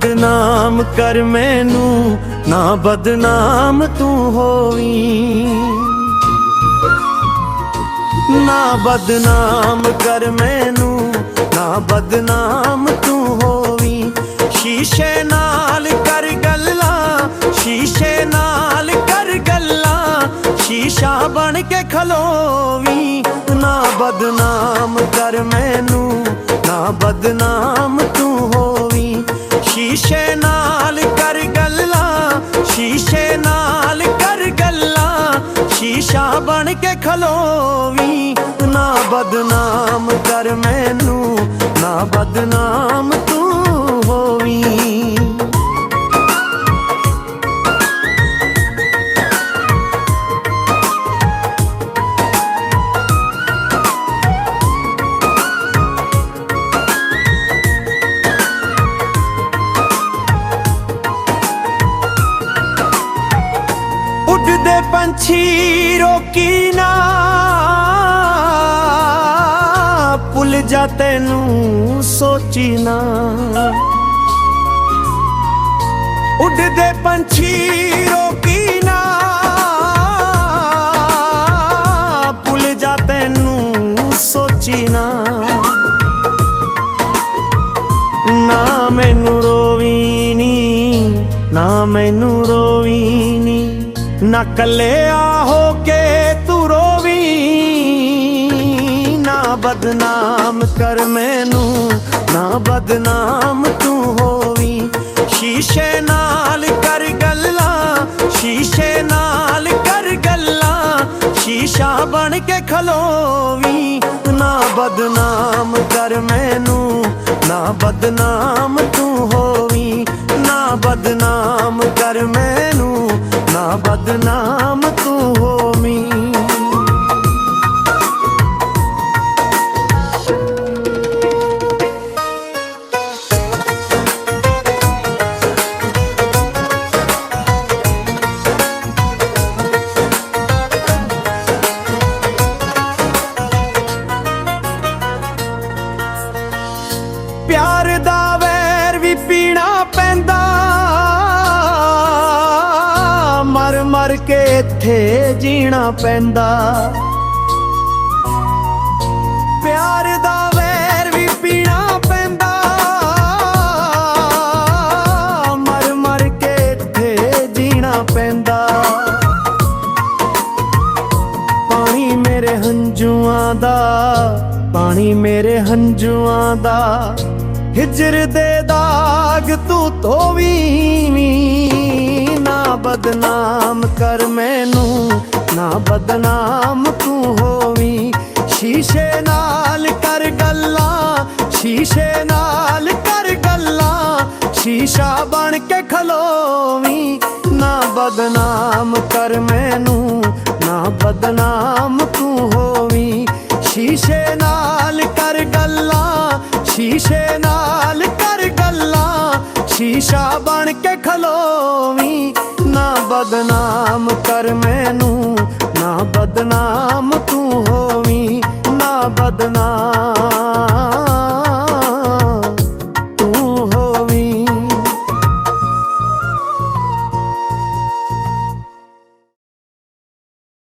बदनाम कर मैनू, ना बदनाम तू होवी। ना बदनाम कर मैनू, ना बदनाम तू होवी। शीशे नाल कर गल्ला, शीशे नाल कर गल्ला, शीशा बन के खलोवी। ना बदनाम कर मैनू, ना बदनाम तू होवी। शीशे नाल कर गल्ला, शीशे नाल कर गल्ला, शीशा बन के खलोवी। ना बदनाम कर मैनू, ना बदनाम तू होवी। उड़दे पंछी रोकी ना, भुल जा तैनू सोची ना। उड़दे पंछी रोकी ना, भुल जा तैनू सोची ना। ना मैनू रोवी नी, ना मैनू रोवी नी, ना कले आहो के तू रोवी। ना बदनाम कर मैनू, ना बदनाम तू होवी। शीशे नाल कर गल्ला, शीशे नाल कर गल्ला, शीशा बन के खलोवी। ना बदनाम कर मैनू, ना बदनाम तू होवी। ना बदनाम कर मैनू, ना बदनाम तू होवी। प्यार दा वैर भी पीना पैंदा, मर मर के इत्थे जीना पैंदा। प्यार दा वैर भी पीना पैंदा, मर मर के इत्थे जीना पैंदा। पानी मेरे हंजुआं दा, पानी मेरे हंजुआं दा, हिजर दे दाग तू धोवी। ना बदनाम कर मैनू, ना बदनाम तू होवी। शीशे नाल कर गल्ला, शीशे नाल कर गल्ला, शीशा बन के खलोवी। ना बदनाम कर मैनू, ना बदनाम तू होवी। शीशे नाल कर गल्ला, शीशे नाल कर गल्ला, शीशा बन के खलोवी। ना बदनाम कर मैनू,